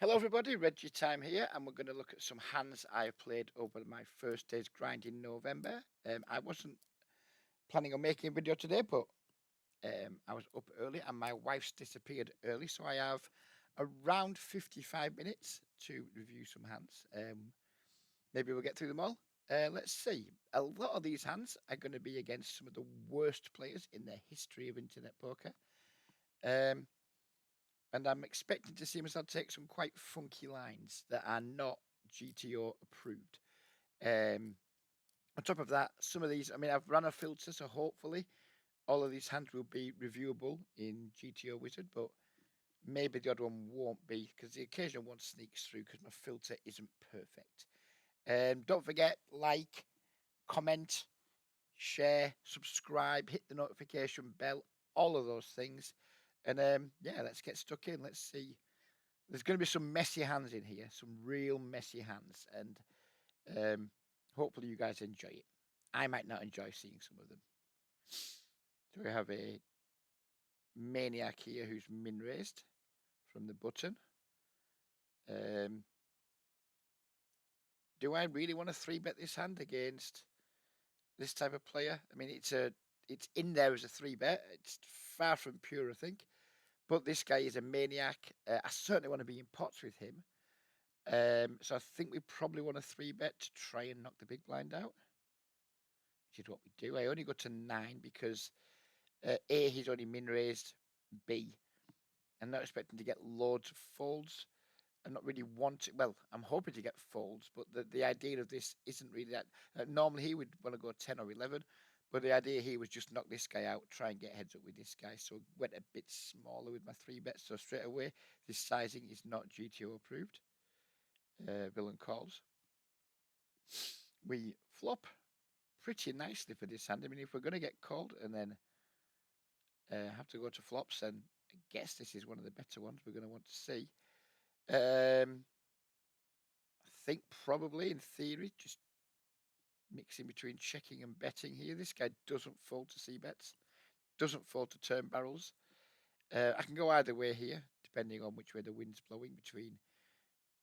Hello everybody, Reggie Time here, and we're going to look at some hands I played over my first day's grind in November. I wasn't planning on making a video today, but I was up early and my wife's disappeared early, so I have around 55 minutes to review some hands. Maybe we'll get through them all. Let's see. A lot of these hands are going to be against some of the worst players in the history of internet poker. Um, and I'm expecting to see myself take some quite funky lines that are not GTO approved. Um, on top of that, some of these, I mean, I've run a filter, so hopefully all of these hands will be reviewable in GTO Wizard, but maybe the odd one won't be because the occasional one sneaks through because my filter isn't perfect. Don't forget, like, comment, share, subscribe, hit the notification bell, all of those things. And yeah, let's get stuck in. Let's see. There's going to be some messy hands in here, some real messy hands, and um, hopefully you guys enjoy it. I might not enjoy seeing some of them. So we have a maniac here who's min raised from the button. Um, do I really want to three bet this hand against this type of player? I mean, it's in there as a three bet. It's far from pure, I think. But this guy is a maniac. I certainly want to be in pots with him. So I think we probably want a three bet to try and knock the big blind out, which is what we do. I only go to 9 because A, he's only min raised. B, I'm not expecting to get loads of folds. I'm not really wanting. Well, I'm hoping to get folds, but the idea of this isn't really that. Normally, he would want to go 10 or 11, but the idea here was just knock this guy out, try and get heads up with this guy. So went a bit smaller with my three bets. So straight away, this sizing is not GTO approved. Villain calls. We flop pretty nicely for this hand. I mean, if we're going to get called and then have to go to flops, then I guess this is one of the better ones we're going to want to see. I think probably in theory, just mixing between checking and betting here. This guy doesn't fold to C bets, doesn't fold to turn barrels. I can go either way here, depending on which way the wind's blowing between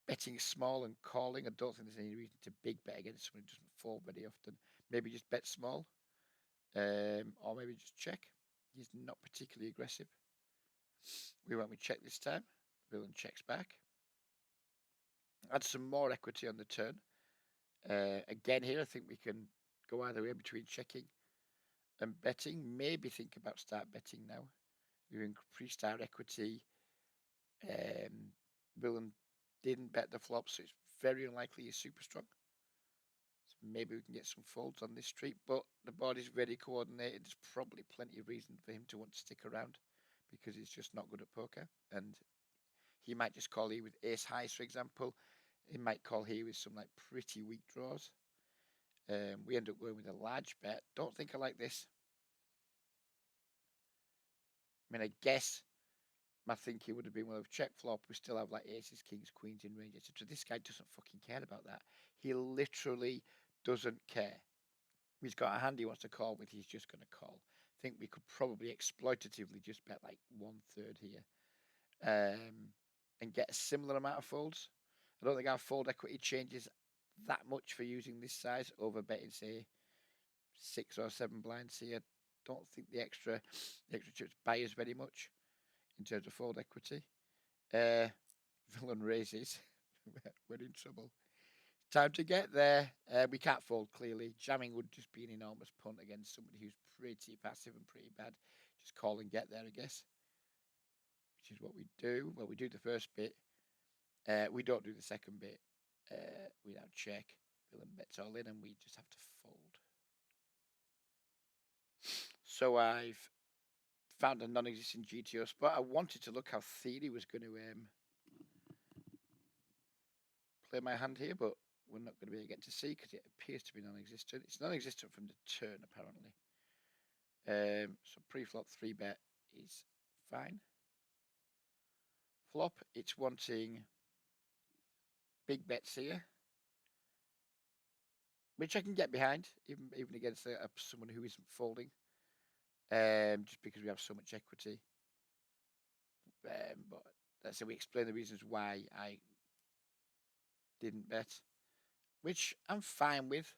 betting small and calling. I don't think there's any reason to big bet against someone who doesn't fold very often. Maybe just bet small, or maybe just check. He's not particularly aggressive. We went with check this time. Villain checks back. Add some more equity on the turn. Again, here I think we can go either way between checking and betting. Maybe think about start betting now. We've increased our equity. Villain didn't bet the flop, so it's very unlikely he's super strong. So maybe we can get some folds on this street, but the board is very coordinated. There's probably plenty of reason for him to want to stick around because he's just not good at poker. And he might just call here with ace highs, for example. He might call here with some like pretty weak draws. We end up going with a large bet. Don't think I like this. I mean, I guess my thinking would have been, well, if check flop, we still have like aces, kings, queens in range, etc. This guy doesn't fucking care about that. He literally doesn't care. He's got a hand he wants to call with, he's just going to call. I think we could probably exploitatively just bet like 1/3 here and get a similar amount of folds. I don't think our fold equity changes that much for using this size over betting, say, 6 or 7 blinds here. Don't think the extra chips buy us very much in terms of fold equity. Villain raises. We're in trouble. Time to get there. We can't fold clearly. Jamming would just be an enormous punt against somebody who's pretty passive and pretty bad. Just call and get there, I guess. Which is what we do. Well, we do the first bit. We don't do the second bit. We now check. Villain bets all in, and we just have to fold. So I've found a non-existent GTO spot. I wanted to look how Theory was going to play my hand here, but we're not going to be able to get to see because it appears to be non-existent. It's non-existent from the turn, apparently. So pre-flop 3-bet is fine. Flop, it's wanting big bets here, which I can get behind, even against someone who isn't folding, just because we have so much equity. But that's how we explain the reasons why I didn't bet, which I'm fine with.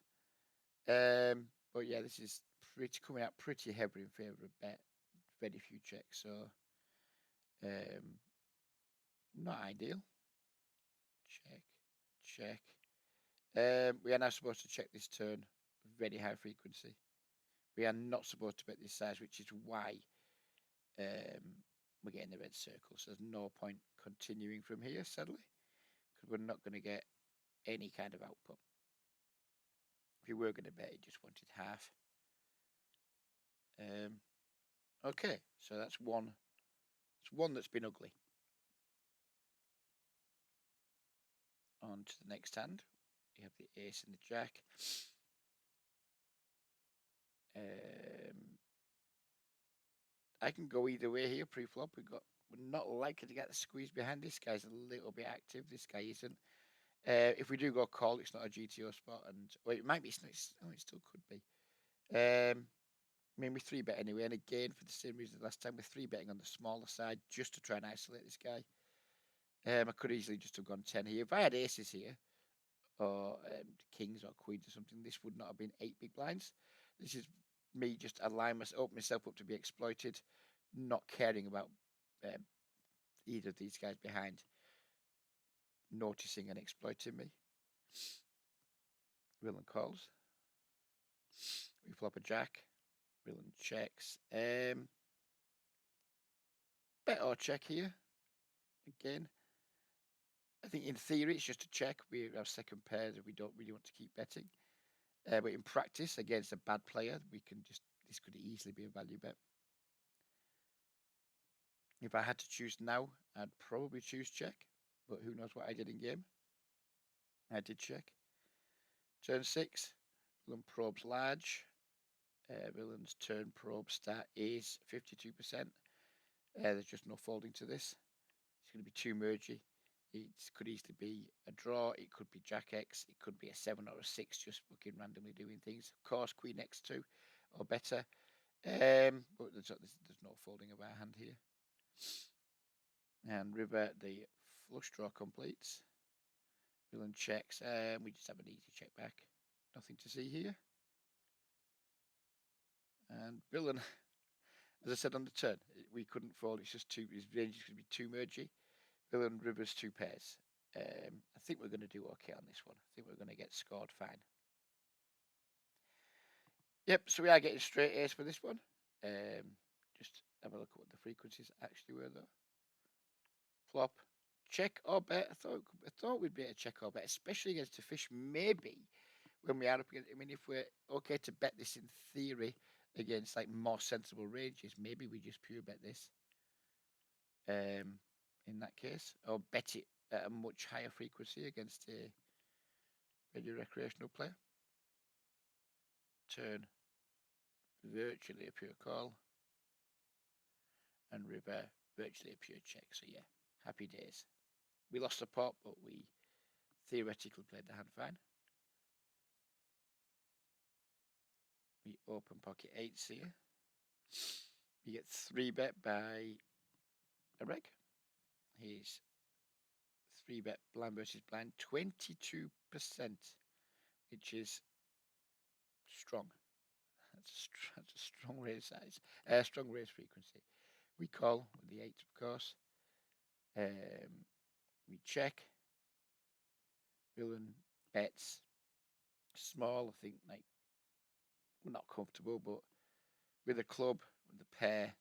But yeah, this is pretty coming out pretty heavily in favour of bet. Very few checks, so um, not ideal. Check, check. We are now supposed to check this turn, very high frequency. We are not supposed to bet this size, which is why we're getting the red circle. So there's no point continuing from here, sadly, because we're not going to get any kind of output. If you were going to bet, you just wanted half. Okay, so that's one. It's one that's been ugly. On to the next hand. We have the ace and the jack. I can go either way here pre-flop. We're not likely to get the squeeze behind. This guy's a little bit active. This guy isn't. If we do go call, it's not a GTO spot, and well, it might be. It still could be. I mean, we 3-bet anyway, and again for the same reason as last time, we're 3-betting on the smaller side just to try and isolate this guy. I could easily just have gone 10 here. If I had aces here, or kings or queens or something, this would not have been 8 big blinds. This is me just open myself up to be exploited, not caring about either of these guys behind noticing and exploiting me. Villain calls. We flop a jack. Villain checks. Bet or check here. Again, I think in theory it's just a check. We have second pairs if we don't really want to keep betting. But in practice, against a bad player, this could easily be a value bet. If I had to choose now, I'd probably choose check. But who knows what I did in game. I did check. Turn 6, villain probes large. Villain's turn probe stat is 52%. There's just no folding to this. It's going to be too mergy. It could easily be a draw. It could be Jack X. It could be a 7 or a 6, just fucking randomly doing things. Of course, Queen X2 or better. But there's no folding of our hand here. And river, the flush draw completes. Villain checks. We just have an easy check back. Nothing to see here. And villain, as I said on the turn, we couldn't fold. It's just too. His range is going to be too mergy. Villain rivers 2 pairs. I think we're going to do okay on this one. I think we're going to get scored fine. Yep. So we are getting straight ace for this one. Just have a look at what the frequencies actually were though. Flop, check or bet. I thought we'd be a check or bet, especially against a fish. Maybe when we are up against. I mean, if we're okay to bet this in theory against like more sensible ranges, maybe we just pure bet this. In that case, or bet it at a much higher frequency against a very recreational player. Turn, virtually a pure call, and river, virtually a pure check. So yeah, happy days. We lost the pot, but we theoretically played the hand fine. We open pocket 8s here. We get 3-bet by a reg. He's 3-bet blind versus blind, 22%, which is strong. That's a strong raise size, strong raise frequency. We call with the 8, of course. We check. Villain bets small. I think like we're not comfortable, but with a club, with the pair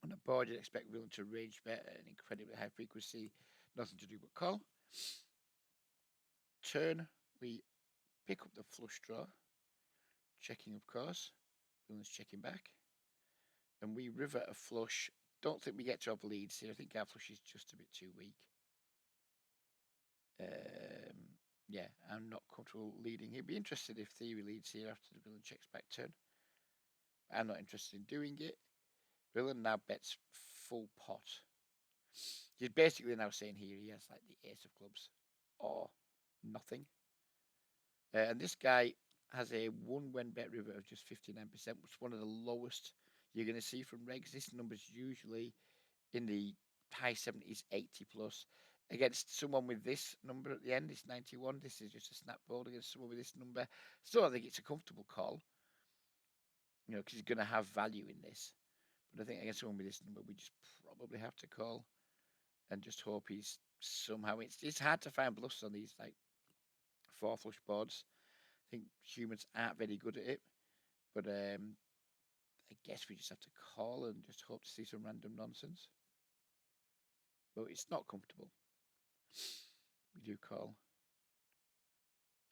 on the board, you'd expect villain to range bet at an incredibly high frequency. Nothing to do but call. Turn, we pick up the flush draw, checking of course. Villain's checking back, and we river a flush. Don't think we get to have leads here. I think our flush is just a bit too weak. Yeah, I'm not comfortable leading here. Be interested if theory leads here after the villain checks back turn. I'm not interested in doing it. Villain now bets full pot. He's basically now saying here he has like the ace of clubs or nothing. And this guy has a 1-win bet river of just 59%, which is one of the lowest you're going to see from regs. This number's usually in the high 70s, 80 plus. Against someone with this number at the end, it's 91. This is just a snap fold against someone with this number. Still, I think it's a comfortable call, because he's going to have value in this. But I think against someone with this number, we just probably have to call and just hope he's somehow. It's hard to find bluffs on these like 4 flush boards. I think humans aren't very good at it, but I guess we just have to call and just hope to see some random nonsense. But it's not comfortable. We do call,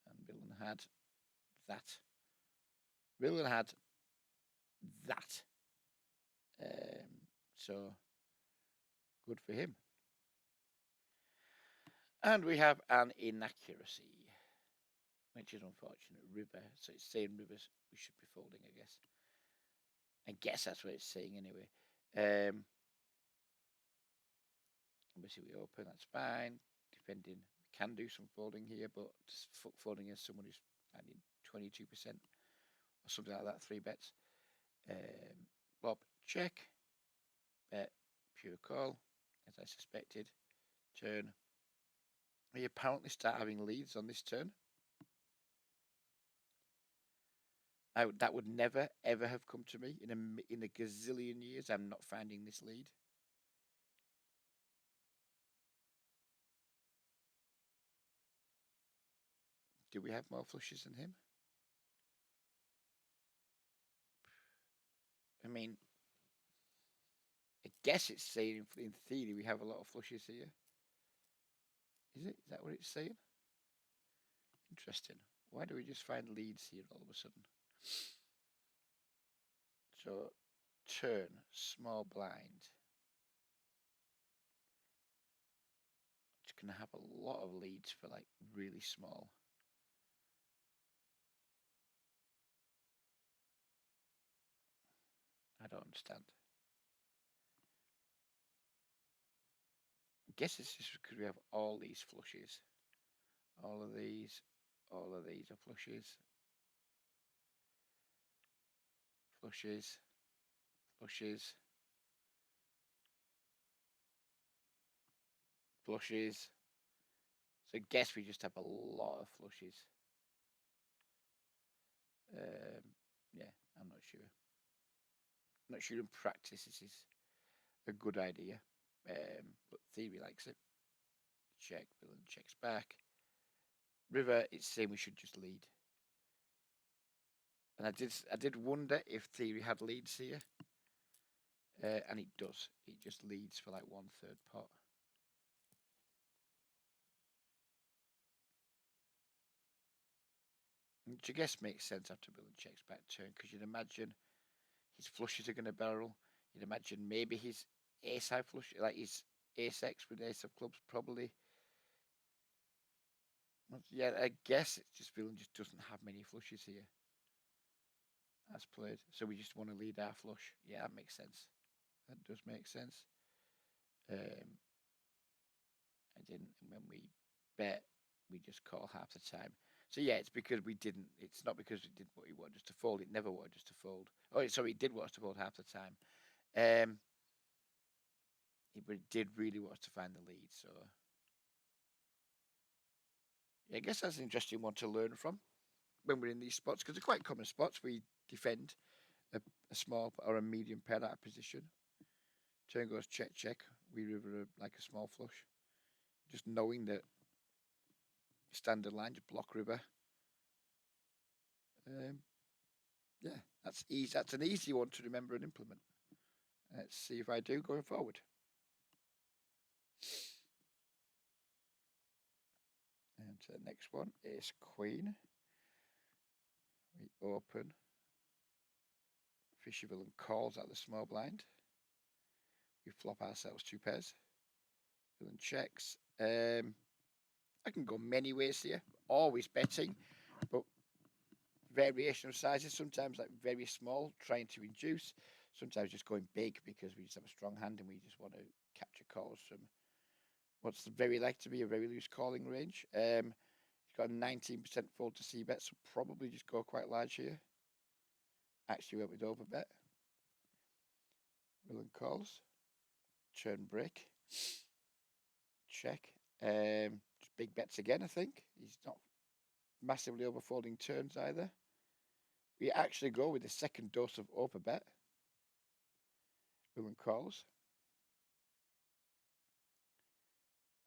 and Villain had that. Villain had that. So good for him. And we have an inaccuracy, which is unfortunate. River. So it's saying rivers we should be folding, I guess. I guess that's what it's saying anyway. Obviously we open, that's fine. Depending, we can do some folding here, but just folding as someone who's finding 22% or something like that, 3 bets. Bob, check. Bet, pure call, as I suspected. Turn. We apparently start having leads on this turn. That would never, ever have come to me in a gazillion years. I'm not finding this lead. Do we have more flushes than him? I mean, I guess it's saying in theory we have a lot of flushes here. Is it? Is that what it's saying? Interesting. Why do we just find leads here all of a sudden? So, turn, small blind. It's going to have a lot of leads for like really small. I don't understand. I guess it's just because we have all these flushes. All of these are flushes. Flushes. Flushes. Flushes. So I guess we just have a lot of flushes. Yeah, I'm not sure. I'm not sure in practice this is a good idea. But theory likes it. Check, villain checks back. River, it's saying we should just lead. And I did wonder if theory had leads here. And it does. It just leads for like 1/3 pot. Which I guess makes sense after villain checks back turn, because you'd imagine his flushes are going to barrel. You'd imagine maybe his ace high flush, like his ace X with ace of clubs, probably. Yeah, I guess it's just villain just doesn't have many flushes here as played. So we just want to lead our flush. Yeah, that makes sense. That does make sense. I didn't. When we bet, we just call half the time. So yeah, it's because we didn't. It's not because it did what he wanted us to fold. It never wanted us to fold. Oh, sorry, it did want us to fold half the time. But it did really want us to find the lead. So yeah, I guess that's an interesting one to learn from when we're in these spots, because they're quite common spots. We defend a small or a medium pair out of position. Turn goes check check. We river like a small flush. Just knowing that standard line, just block river. Yeah, that's easy. That's an easy one to remember and implement. Let's see if I do going forward. And the next one is Queen. We open. Fishy Villain calls out the small blind. We flop ourselves 2 pairs. Villain checks. I can go many ways here. Always betting, but variation of sizes. Sometimes like very small, trying to induce. Sometimes just going big because we just have a strong hand and we just want to capture calls from what's very likely to be a very loose calling range. He's got a 19% fold to C bet, so probably just go quite large here. Actually went with overbet. Villain calls. Turn break. Check. Just big bets again, I think. He's not massively overfolding turns either. We actually go with the second dose of overbet. Women calls.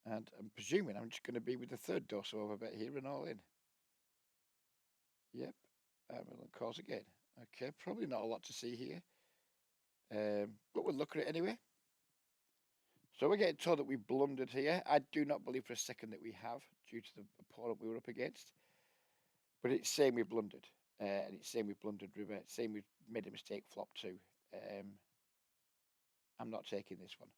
And I'm presuming I'm just going to be with the third dose of overbet here and all in. Yep. Women calls again. Okay, probably not a lot to see here. But we'll look at it anyway. So we're getting told that we blundered here. I do not believe for a second that we have, due to the opponent we were up against. But it's saying we blundered. And it's saying we blundered river. It's saying we made a mistake flop too. I'm not taking this one.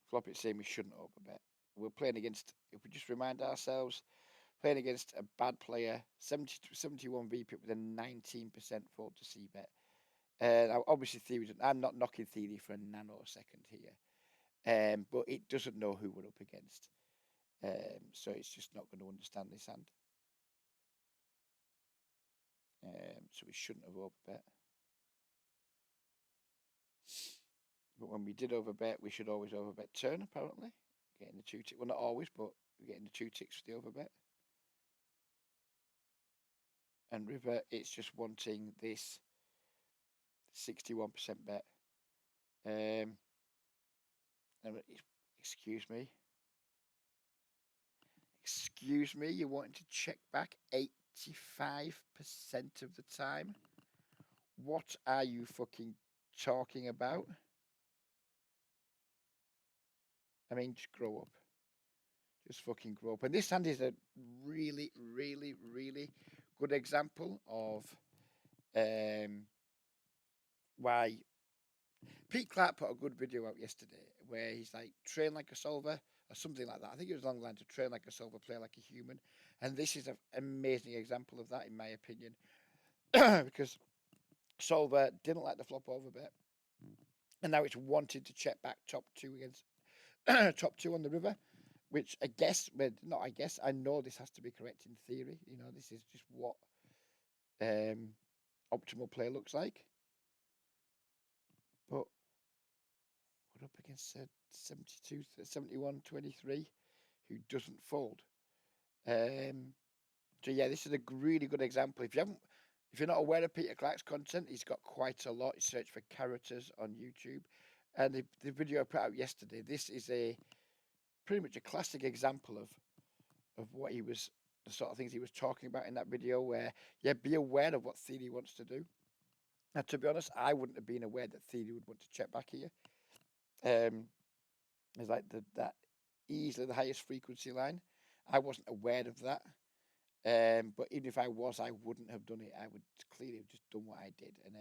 Flop, it's saying we shouldn't overbet. We're playing against, if we just remind ourselves, playing against a bad player, 71 VP with a 19% fold to C bet. Now, obviously, Theory, I'm not knocking Theory for a nanosecond here, but it doesn't know who we're up against. So it's just not going to understand this hand. So we shouldn't have overbet. But when we did overbet, we should always overbet turn, apparently. Getting the 2 ticks. Well, not always, but we're getting the 2 ticks for the overbet. And river, it's just wanting this 61% bet. Excuse me. Excuse me, you're wanting to check back 85% of the time? What are you fucking talking about? I mean, just grow up. Just fucking grow up. And this hand is a really, really, really good example of why Pete Clark put a good video out yesterday where he's like, train like a solver or something like that. I think it was along the line to train like a solver, play like a human. And this is an amazing example of that, in my opinion, because solver didn't like the flop over bet. And now it's wanted to check back top two against top two on the river, which I guess, but not I guess, I know this has to be correct in theory. You know, this is just what optimal play looks like. But we're up against 72, 71, 23, who doesn't fold. So yeah, this is a really good example. If you're not aware of Peter Clark's content, he's got quite a lot. You search for characters on YouTube, and the video I put out yesterday. This is pretty much a classic example of what he was, the sort of things he was talking about in that video. Where be aware of what Theory wants to do. Now, to be honest, I wouldn't have been aware that Theory would want to check back here. It's like that easily the highest frequency line. I wasn't aware of that. But even if I was, I wouldn't have done it. I would clearly have just done what I did, and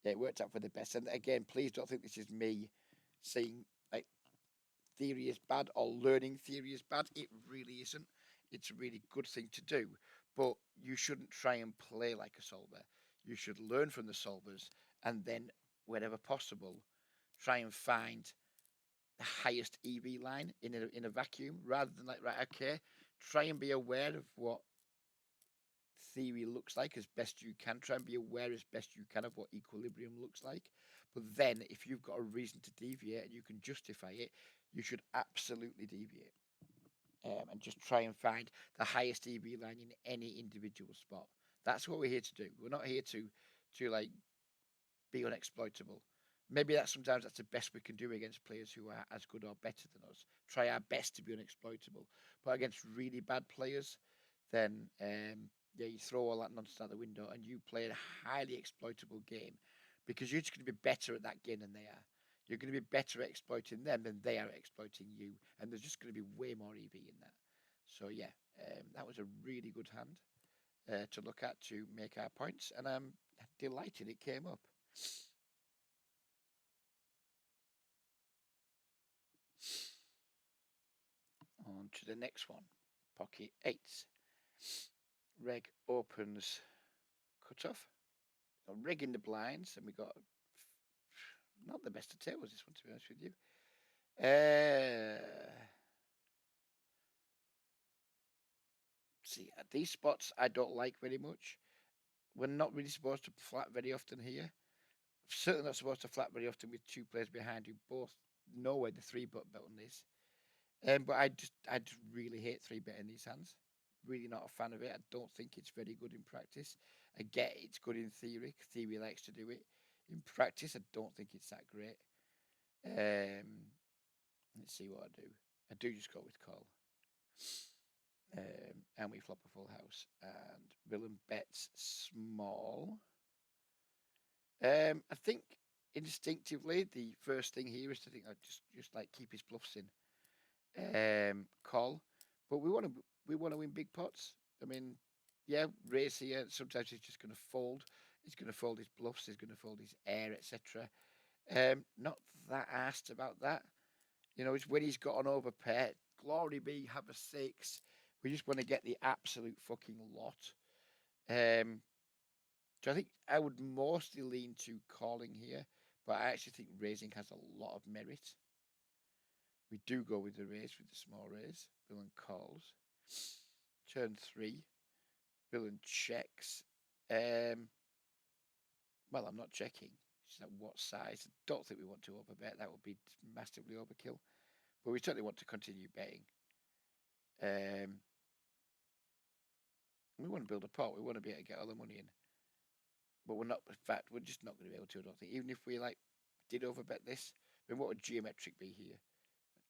it worked out for the best. And again, please don't think this is me saying like theory is bad or learning theory is bad. It really isn't. It's a really good thing to do, but you shouldn't try and play like a solver. You should learn from the solvers, and then, wherever possible, try and find the highest EV line in a vacuum, rather than like, right, okay, try and be aware of what theory looks like as best you can. Try and be aware as best you can of what equilibrium looks like. But then, if you've got a reason to deviate and you can justify it, you should absolutely deviate. And just try and find the highest EV line in any individual spot. That's what we're here to do. We're not here to like be unexploitable. Maybe sometimes that's the best we can do against players who are as good or better than us. Try our best to be unexploitable. But against really bad players, then you throw all that nonsense out the window and you play a highly exploitable game, because you're just going to be better at that game than they are. You're going to be better at exploiting them than they are exploiting you, and there's just going to be way more EV in that. So yeah, that was a really good hand to look at to make our points, and I'm delighted it came up. On to the next one, pocket 8. Reg opens cutoff. Reg in the blinds, and we got not the best of tables this one, to be honest with you. See, at these spots I don't like very much. We're not really supposed to flat very often here. certainly not supposed to flat very often with two players behind who both know where the three button is. But I just really hate three betting these hands. Really not a fan of it. I don't think it's very good in practice. I get it's good in theory. Theory likes to do it. In practice, I don't think it's that great. Let's see what I do. I do just go with call. And we flop a full house. And villain bets small. I think instinctively the first thing here is to think just like keep his bluffs in. Call, but we want to win big pots. I mean, yeah, raise here. Sometimes he's just going to fold. He's going to fold his bluffs. He's going to fold his air, etc. Not that asked about that. You know, it's when he's got an overpair. Glory be, have a six. We just want to get the absolute fucking lot. So I think I would mostly lean to calling here, but I actually think raising has a lot of merit. We do go with the raise, with the small raise. Villain calls. Turn 3. Villain checks. Well, I'm not checking. It's like what size? I don't think we want to overbet. That would be massively overkill. But we certainly want to continue betting. We want to build a pot. We want to be able to get all the money in. But we're not, in fact, we're just not going to be able to, I don't think. Even if we did overbet this, then what would geometric be here?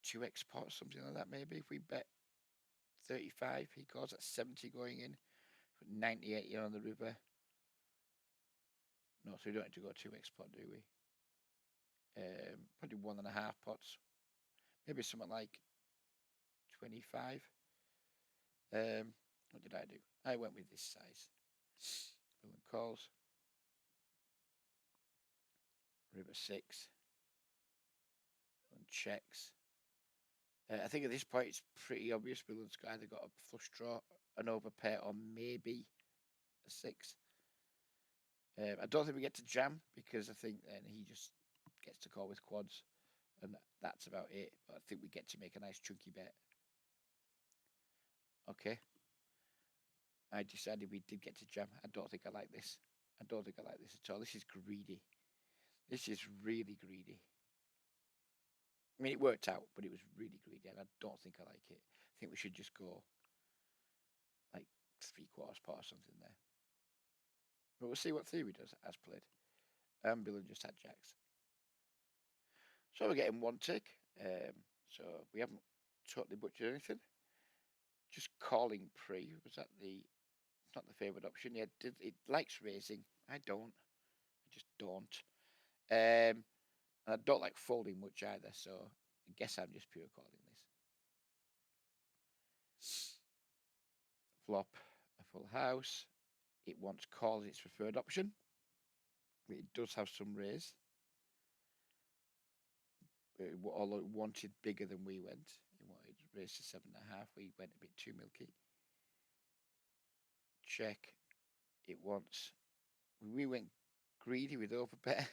2x pot, something like that, maybe. If we bet 35, he calls at 70 going in, 98 here on the river. No, so we don't have to go 2x pot, do we? Probably 1.5 pots. Maybe something like 25. What did I do? I went with this size. Villain calls. River 6. Villain checks. I think at this point it's pretty obvious Villain's either got a flush draw, an overpair, or maybe a 6. I don't think we get to jam because I think then he just gets to call with quads, and that's about it. But I think we get to make a nice chunky bet. Okay. I decided we did get to jam. I don't think I like this. I don't think I like this at all. This is greedy. This is really greedy. I mean, it worked out, but it was really greedy, and I don't think I like it. I think we should just go like 3/4 pot or something there. But we'll see what theory does as played. Villain just had jacks. So we're getting one tick. So we haven't totally butchered anything. Just calling pre. Was that the... It's not the favourite option. Yeah, it likes raising. I don't. I just don't. And I don't like folding much either, so I guess I'm just pure calling this. Flop a full house. It wants call as its preferred option. But it does have some raise. Although it wanted bigger than we went. It wanted raise to 7.5. We went a bit too milky. Check. It wants... We went greedy with overbet.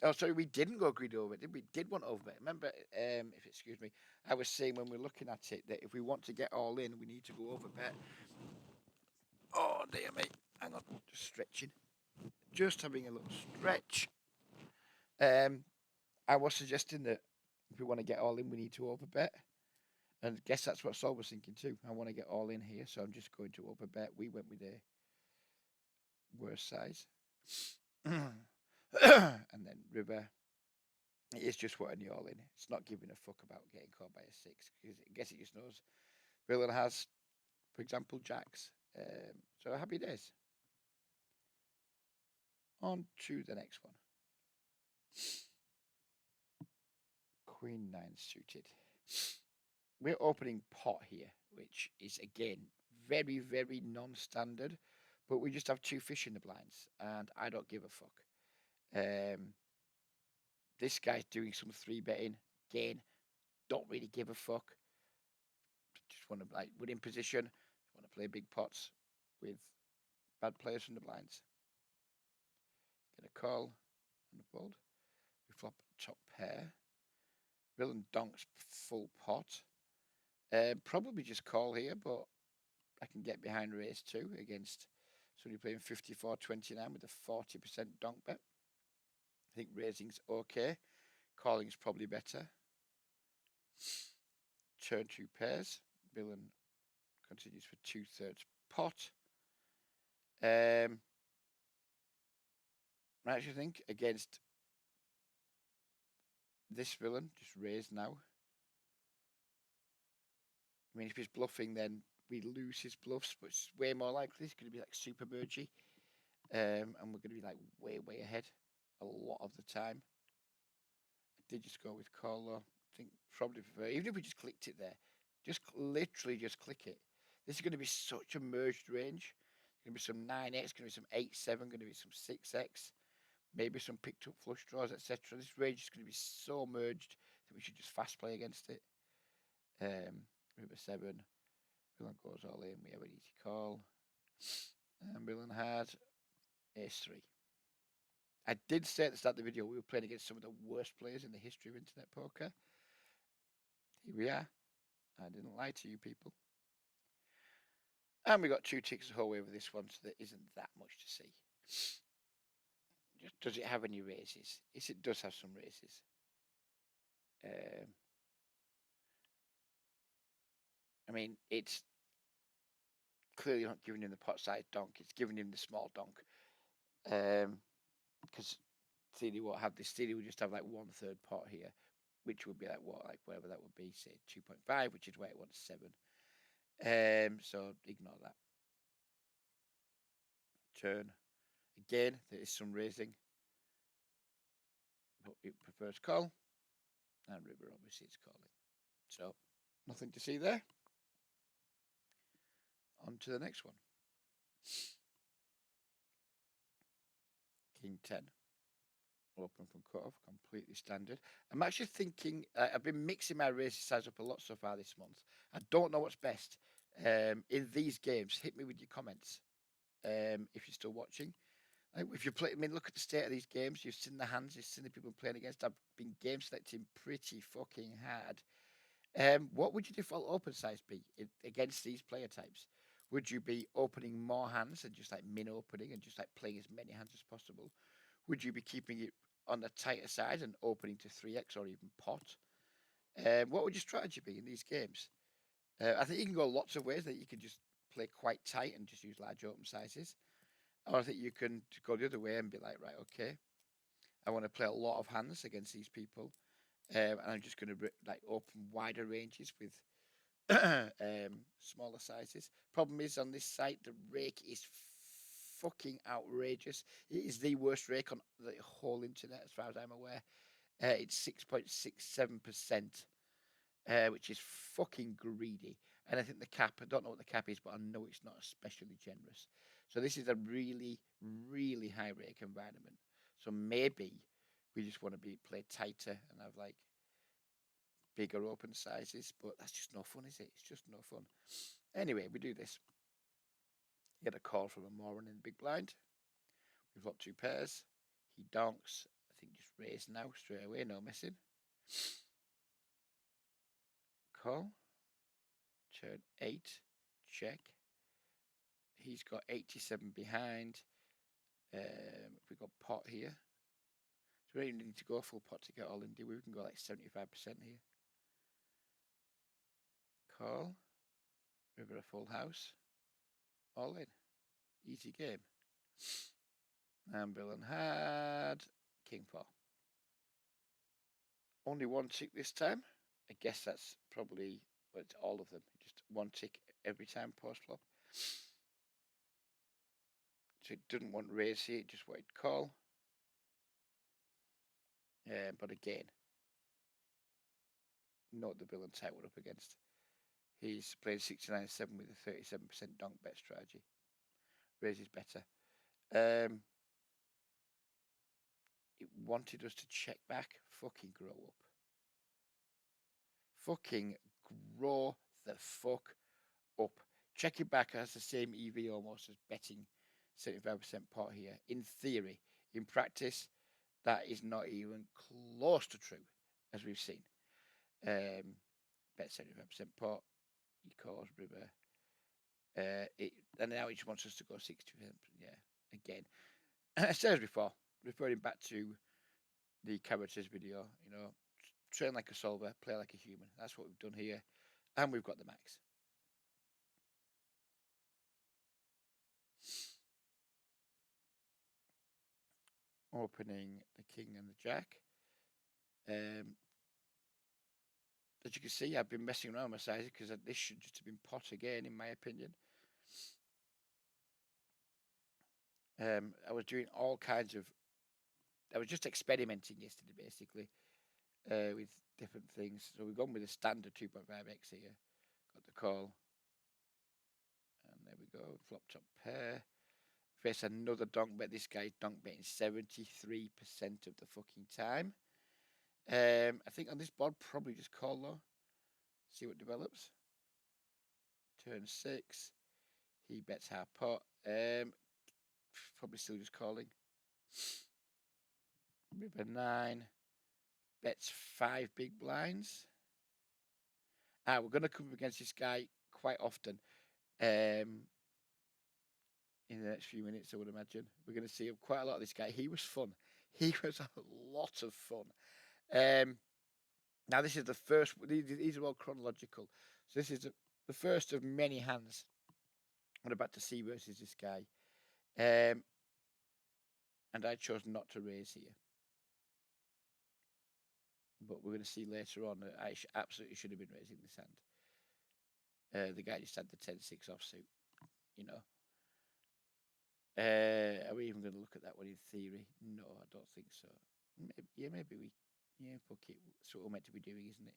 Oh, sorry, we didn't go greedy over it. We did want overbet. Remember, if excuse me, I was saying when we're looking at it that if we want to get all in, we need to go overbet. Oh dear me, hang on, just stretching, just having a little stretch. I was suggesting that if we want to get all in, we need to overbet, and I guess that's what Sol was thinking too. I want to get all in here, so I'm just going to overbet. We went with a worse size. And then river. It is just what an all in. It's not giving a fuck about getting caught by a 6 because I guess it just knows villain has, for example, jacks. So happy days. On to the next one. Queen 9 suited. We're opening pot here, which is again very, very non-standard, but we just have 2 fish in the blinds, and I don't give a fuck. This guy's doing some 3 betting. Again, don't really give a fuck. Just want to we're in position. Want to play big pots with bad players from the blinds. Get a call on the fold. We flop top pair. Villain donks full pot. Probably just call here, but I can get behind raise 2 against So you're playing 54.29 with a 40% donk bet. I think raising's okay. Calling's probably better. Turn 2 pairs. Villain continues for 2/3 pot. I actually think against this villain, just raise now. I mean, if he's bluffing, then we lose his bluffs, but it's way more likely it's going to be like super mergy. And we're going to be like way ahead a lot of the time. I did just go with call though. I think probably prefer, even if we just clicked it there, just literally just click it. This is going to be such a merged range. Going to be some 9x, going to be some 8-7, going to be some 6x, maybe some picked up flush draws, etc. This range is going to be so merged that we should just fast play against it. River 7, villain goes all in. We have an easy call. And villain had ace 3. I did say at the start of the video we were playing against some of the worst players in the history of internet poker. Here we are. I didn't lie to you people. And we got 2 ticks the whole way with this one, so there isn't that much to see. Just, does it have any raises? Yes, it does have some raises. I mean, it's clearly not giving him the pot size donk. It's giving him the small donk. Because Theory won't have this. Theory would just have like 1/3 pot here, which would be like what, like whatever that would be, say 2.5, which is where it wants 7. So ignore that. Turn. Again, there is some raising, but it prefers call. And river obviously is calling. So nothing to see there. On to the next one. King 10. Open from cutoff, completely standard. I'm actually thinking, I've been mixing my raising size up a lot so far this month. I don't know what's best in these games. Hit me with your comments if you're still watching. If you play, I mean, look at the state of these games. You've seen the hands, you've seen the people playing against. I've been game selecting pretty fucking hard. What would your default open size be against these player types? Would you be opening more hands and just like min opening and just like playing as many hands as possible? Would you be keeping it on the tighter side and opening to 3x or even pot? What would your strategy be in these games? I think you can go lots of ways. That you can just play quite tight and just use large open sizes. Or I think you can go the other way and be like, right, okay, I want to play a lot of hands against these people, and I'm just going to like open wider ranges with smaller sizes. Problem is on this site, the rake is fucking outrageous. It is the worst rake on the whole internet, as far as I'm aware. It's 6.67%, which is fucking greedy. And I think the cap, I don't know what the cap is, but I know it's not especially generous. So this is a really, really high rake environment. So maybe we just want to play tighter and have like bigger open sizes, but that's just no fun, is it? It's just no fun. Anyway, we do this. Get a call from a moron in the big blind. We've got 2 pairs. He donks. I think just raise now straight away, no messing. Call. Turn 8. Check. He's got 87 behind. We've got pot here. So we don't even need to go full pot to get all in, do we? We can go like 75% here. Call. River a full house. All in. Easy game. And villain had King 4. Only 1 tick this time. I guess that's probably, well, it's all of them. Just 1 tick every time post flop. So it didn't want raise here, it just wanted call. But again, note the villain type we're up against. He's playing 69-7 with a 37% donk bet strategy. Raise is better. It wanted us to check back. Fucking grow up. Fucking grow the fuck up. Checking back has the same EV almost as betting 75% pot here. In theory, in practice, that is not even close to true, as we've seen. Bet 75% pot. He calls river And now he just wants us to go 60%. Yeah, again. As I said before, referring back to the characters video, train like a solver, play like a human. That's what we've done here. And we've got the max. Opening the king and the jack. As you can see, I've been messing around with my sizes because this should just have been pot again, in my opinion. I was doing all kinds of. I was just experimenting yesterday, basically, with different things. So we've gone with a standard 2.5x here. Got the call. And there we go. Flop top pair. Face another donk bet. This guy's donk betting 73% of the fucking time. I think on this board, probably just call though. See what develops. Turn 6. He bets half pot. Probably still just calling. River 9. Bets 5 big blinds. We're going to come up against this guy quite often. In the next few minutes, I would imagine. We're going to see quite a lot of this guy. He was fun. He was a lot of fun. Now, this is the first. These are all chronological. So this is the first of many hands I'm about to see versus this guy. And I chose not to raise here. But we're going to see later on that I absolutely should have been raising this hand. The guy just had the 10-6 offsuit, Are we even going to look at that one in theory? No, I don't think so. Maybe we. Yeah, fuck it. That's what we're meant to be doing, isn't it?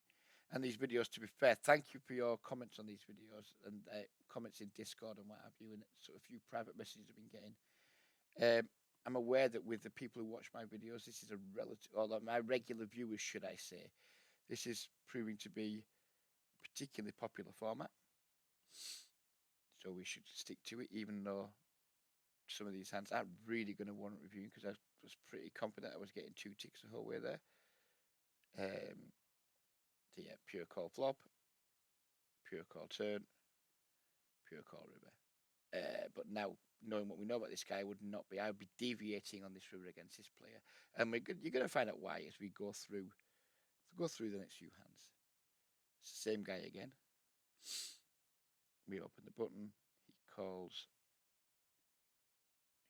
And these videos, to be fair, thank you for your comments on these videos and comments in Discord and what have you, and sort of a few private messages I've been getting. I'm aware that with the people who watch my videos, this is a relative, or my regular viewers, should I say, this is proving to be a particularly popular format. So we should stick to it, even though some of these hands aren't really going to warrant reviewing, because I was pretty confident I was getting 2 ticks the whole way there. So yeah, pure call flop, pure call turn, pure call river. But now, knowing what we know about this guy, I would be deviating on this river against this player, and you're going to find out why as we go through the next few hands. It's the same guy again. We open the button. He calls.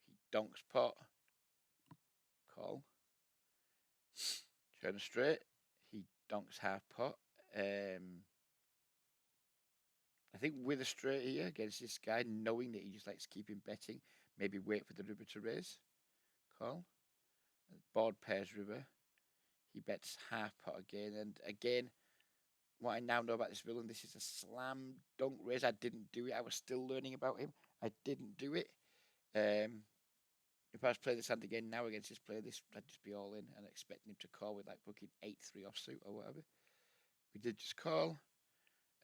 He donks pot. Call. Turn straight. He donks half pot. I think with a straight here against this guy, knowing that he just likes keeping betting, maybe wait for the river to raise. Call. Board pairs river. He bets half pot again. And again, what I now know about this villain, this is a slam dunk raise. I didn't do it. I was still learning about him. I didn't do it. If I was playing this hand again now against this player, I'd just be all in and expecting him to call with like booking 8-3 offsuit or whatever. We did just call.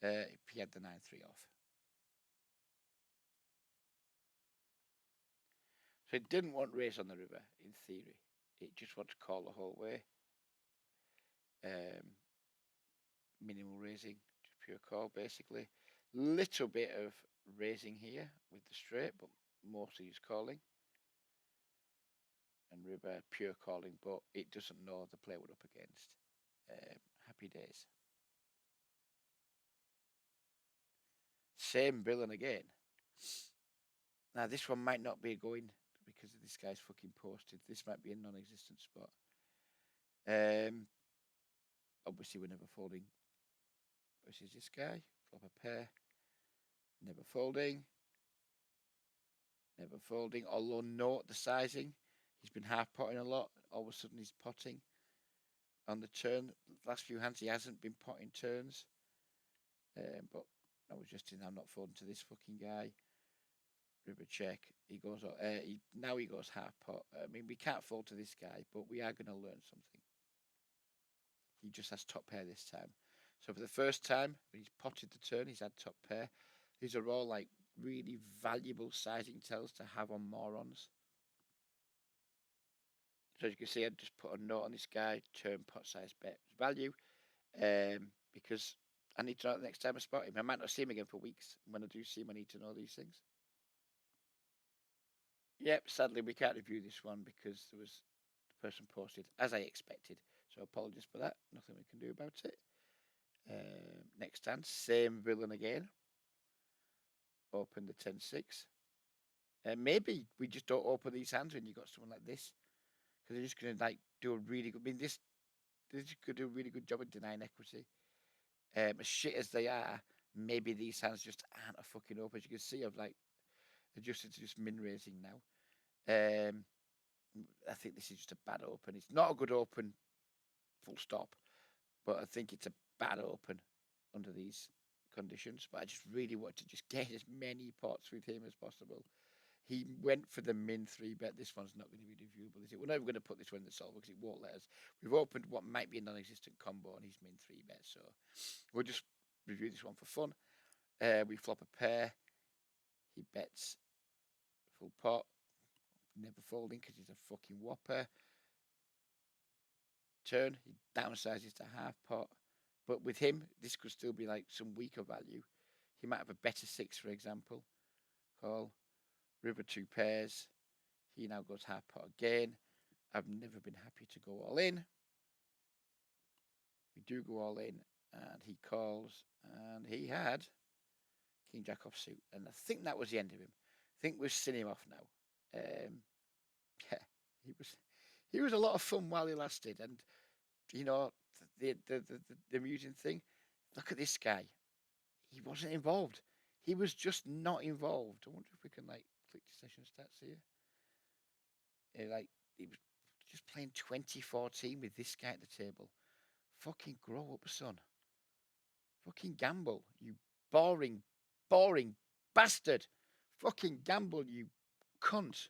He had the 9-3 off. So it didn't want raise on the river, in theory. It just wants to call the whole way. Minimal raising, just pure call, basically. Little bit of raising here with the straight, but mostly just calling. And river, pure calling, but it doesn't know the player we're up against. Happy days. Same villain again. Now, this one might not be going because of this guy's fucking posted. This might be a non-existent spot. Obviously, we're never folding. Versus this guy. Flop a pair. Never folding. Never folding. Although, note the sizing. He's been half potting a lot. All of a sudden, he's potting on the turn. The last few hands, he hasn't been potting turns. But I was just in. I'm not folding to this fucking guy. River check. He goes. Now he goes half pot. I mean, we can't fold to this guy, but we are going to learn something. He just has top pair this time. So for the first time, when he's potted the turn, he's had top pair. These are all like really valuable sizing tells to have on morons. So as you can see, I just put a note on this guy, turn pot size bet value, because I need to know the next time I spot him. I might not see him again for weeks. When I do see him, I need to know these things. Yep, sadly we can't review this one because there was the person posted as I expected. So apologies for that. Nothing we can do about it. Next hand, same villain again. Open the 10-6. Maybe we just don't open these hands when you got someone like this, because they're just going to like do a really good. I mean, this could do a really good job of denying equity. As shit as they are, maybe these hands just aren't a fucking open. As you can see, I've like adjusted to just min raising now. I think this is just a bad open. It's not a good open, full stop, but I think it's a bad open under these conditions. But I just really want to just get as many pots with him as possible. He went for the min 3-bet. This one's not going to be reviewable, is it? We're never going to put this one in the solver because it won't let us. We've opened what might be a non-existent combo and he's min 3-bet, so we'll just review this one for fun. We flop a pair. He bets full pot. Never folding because he's a fucking whopper. Turn, he downsizes to half pot. But with him, this could still be like some weaker value. He might have a better 6, for example. Call. River 2 pairs. He now goes half pot again. I've never been happy to go all in. We do go all in, and he calls, and he had King Jack offsuit, and I think that was the end of him. I think we're seeing him off now. Yeah, he was a lot of fun while he lasted, and you know the amusing thing. Look at this guy. He wasn't involved. He was just not involved. I wonder if we can like click the session stats here. Like he was just playing 2014 with this guy at the table. Fucking grow up, son. Fucking gamble, you boring bastard. Fucking gamble, you cunt.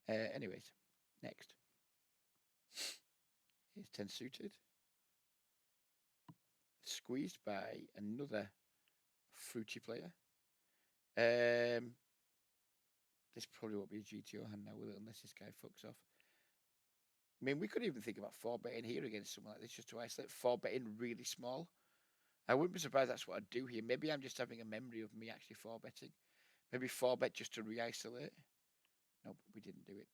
Anyways, next. Here's 10 suited. Squeezed by another fruity player. This probably won't be a GTO hand now, will it? Unless this guy fucks off. I mean, we could even think about 4-betting here against someone like this just to isolate. 4-betting really small. I wouldn't be surprised that's what I'd do here. Maybe I'm just having a memory of me actually 4-betting. Maybe 4-bet just to re-isolate. Nope, we didn't do it.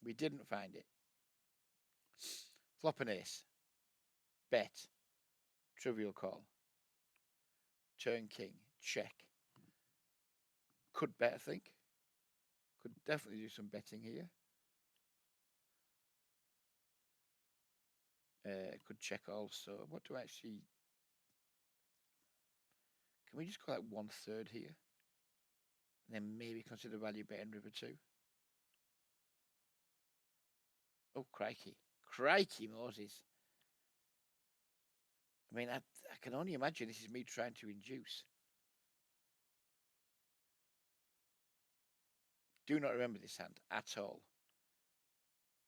We didn't find it. Flop an ace. Bet. Trivial call. Turn king. Check. Could bet, I think. Could definitely do some betting here. Could check also. What do I actually... Can we just go like 1/3 here? And then maybe consider value betting river 2. Oh, crikey. Crikey, Moses. I mean, I can only imagine this is me trying to induce. Do not remember this hand at all.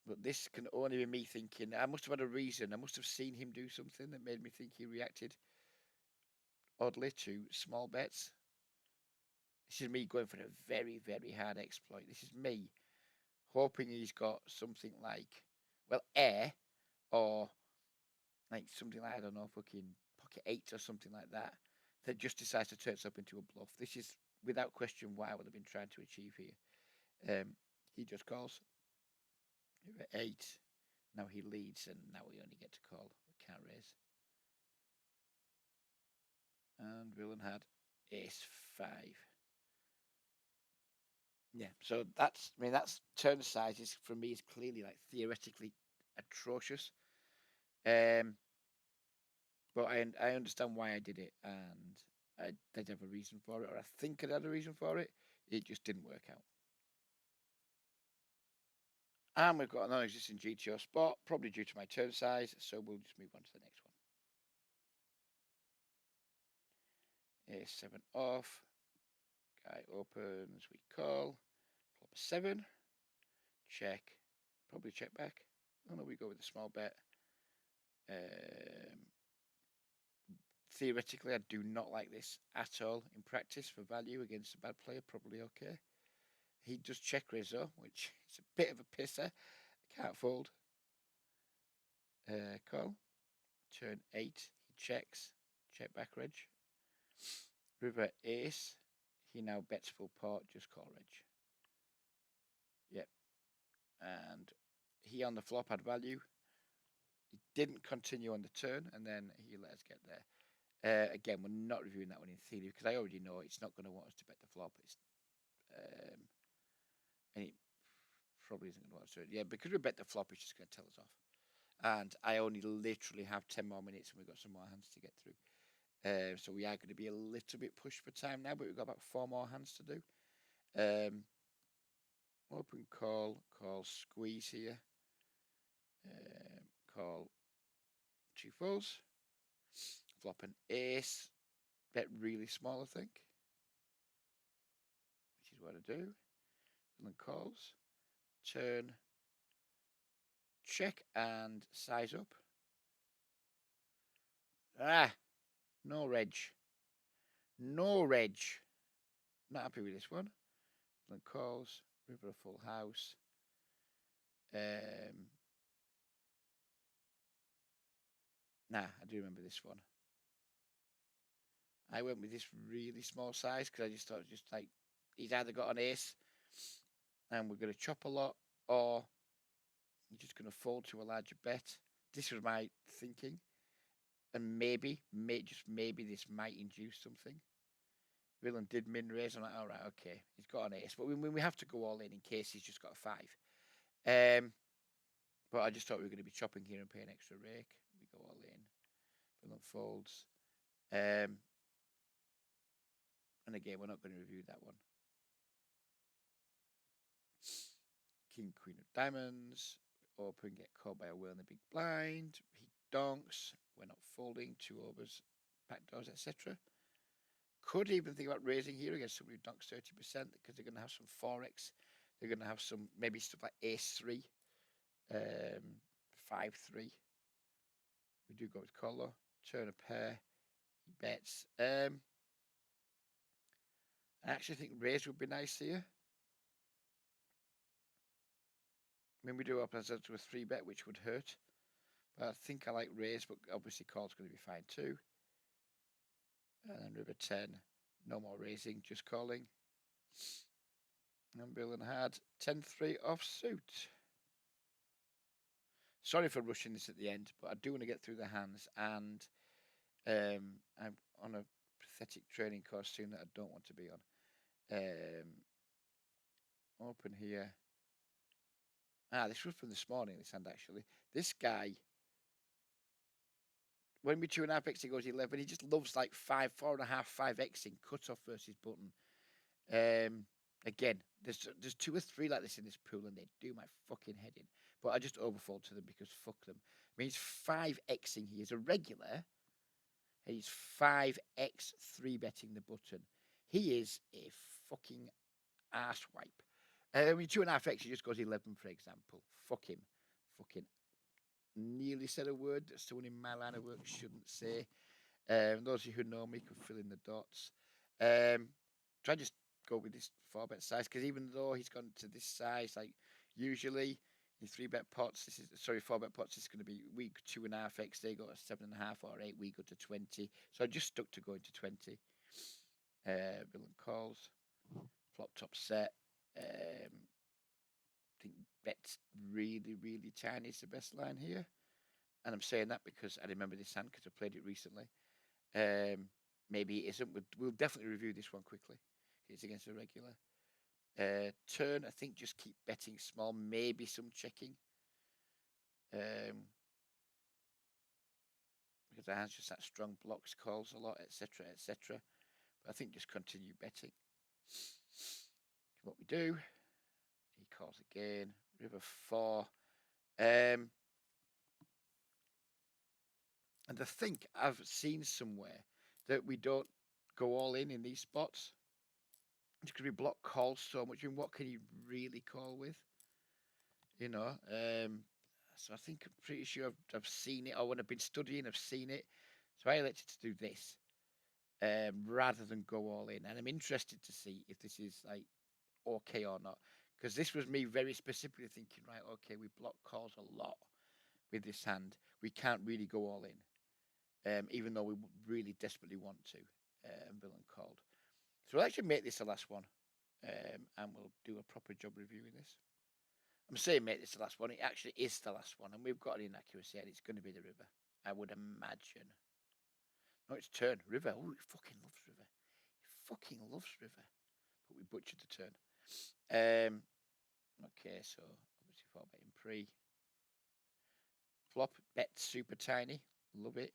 But this can only be me thinking, I must have had a reason. I must have seen him do something that made me think he reacted oddly to small bets. This is me going for a very, very hard exploit. This is me hoping he's got something like, well, air or like something like, I don't know, fucking pocket 8 or something like that, that just decides to turn itself into a bluff. This is, without question, what I would have been trying to achieve here. He just calls. River 8. Now he leads, and now we only get to call. We can't raise. And villain had ace 5. Yeah, so that's, I mean, that's turn sizes for me is clearly like theoretically atrocious. But I understand why I did it, and I did have a reason for it, or I think I had a reason for it. It just didn't work out. And we've got a non-existent GTO spot, probably due to my turn size, so we'll just move on to the next one. Ace 7 off. Guy opens, we call. Flop a 7. Check. Probably check back. Oh no, we go with a small bet. Theoretically, I do not like this at all. In practice, for value against a bad player, probably okay. He does check raise though, which is a bit of a pisser. Can't fold. Call. Turn 8. He checks. check back reg. River ace, he now bets full pot, just call reg. Yep. And he on the flop had value. He didn't continue on the turn, and then he let us get there. Again, we're not reviewing that one in theory because I already know it's not going to want us to bet the flop. And it probably isn't going to want us to. Yeah, because we bet the flop, it's just going to tell us off. And I only literally have 10 more minutes, and we've got some more hands to get through. So we are going to be a little bit pushed for time now, but we've got about 4 more hands to do. Open call squeeze here. Call 2 fours. Flop an ace. Bet really small, I think. Which is what I do. Villain calls. Turn. Check and size up. No reg. No reg. Not happy with this one. Villain calls. River a full house. Nah, I do remember this one. I went with this really small size because I just thought, just like, he's either got an ace and we're going to chop a lot, or he's just going to fold to a larger bet. This was my thinking. And maybe this might induce something. Villain did min raise. I'm like, all right, okay, he's got an ace, but we have to go all in case he's just got a 5. But I just thought we were going to be chopping here and paying extra rake. We go all in. Villain folds. And again, we're not going to review that one. King, Queen of Diamonds. Open, get called by a whale in the big blind. He donks. We're not folding. 2 overs, backdoors, etc. Could even think about raising here against somebody who donks 30% because they're going to have some 4x. They're going to have some, maybe stuff like ace 3, 5-3. We do go with color. Turn a pair. He bets. I actually think raise would be nice here. I mean, we do open ourselves to a 3 bet, which would hurt. But I think I like raise, but obviously call's going to be fine too. And then river 10, no more raising, just calling. And Villain had 10-3 offsuit. Sorry for rushing this at the end, but I do want to get through the hands, and I'm on a pathetic training course soon that I don't want to be on. Open here. This was from this morning, this hand actually. This guy, when we 2.5x, he goes 11. He just loves like 5, 4.5, 5xing cut off versus button. Again, there's 2 or 3 like this in this pool, and they do my fucking head in. But I just overfold to them because fuck them. I mean, he's 5xing. He is a regular. And he's 5x 3-betting the button. He is a fucking arsewipe. With 2.5x, he just goes 11, for example. Fuck him. Fucking nearly said a word that someone in my line of work shouldn't say. Those of you who know me can fill in the dots. So I just go with this 4-bet size because even though he's gone to this size, like usually in 3-bet pots, 4-bet pots, it's going to be we 2.5x, they go to 7.5 or 8, we go to 20. So I just stuck to going to 20. Villain calls, flop top set. I think bet's really, really tiny is the best line here. And I'm saying that because I remember this hand because I played it recently. Maybe it isn't. We'll definitely review this one quickly. It's against a regular. Turn, I think just keep betting small, maybe some checking. Because the hand's just that strong, blocks, calls a lot, etc., etc. But I think just continue betting. What we do, he calls again, river 4. And I think I've seen somewhere that we don't go all in these spots. It's because we block calls so much. I mean, what can you really call with? You know, so I think I'm pretty sure I've seen it, or when I've been studying, I've seen it. So I elected to do this rather than go all in. And I'm interested to see if this is like okay or not. Because this was me very specifically thinking, right, okay, we block calls a lot with this hand. We can't really go all in. even though we really desperately want to. Villain called. So we'll actually make this the last one, and we'll do a proper job reviewing this. I'm saying make this the last one. It actually is the last one, and we've got an inaccuracy, and it's going to be the river, I would imagine. No, it's turn. River. Oh, he fucking loves river. He fucking loves river. But we butchered the turn. Okay, so obviously 4 bet in pre. Flop, bet super tiny. Love it.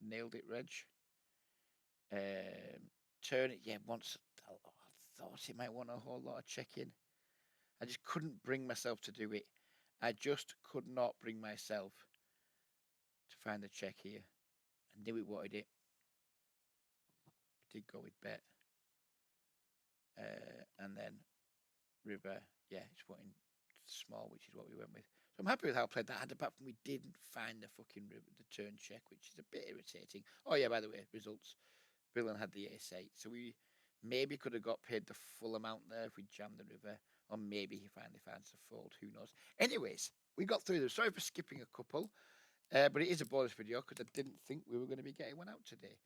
Nailed it, Reg. Turn it, yeah, once. I thought it might want a whole lot of checking. I just couldn't bring myself to do it. I just could not bring myself to find the check here. I knew it wanted it. Did go with bet. And then river, yeah, it's wanting small, which is what we went with. So I'm happy with how I played that hand, apart from we didn't find the fucking river, the turn check, which is a bit irritating. Oh yeah, by the way, results. Villain had the ace-8, so we maybe could have got paid the full amount there if we jammed the river, or maybe he finally finds the fold, who knows. Anyways, we got through them. Sorry for skipping a couple, but it is a bonus video because I didn't think we were going to be getting one out today.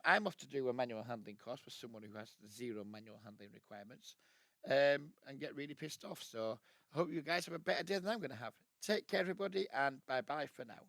I'm off to do a manual handling course for someone who has 0 manual handling requirements, and get really pissed off. So I hope you guys have a better day than I'm going to have. Take care, everybody, and bye-bye for now.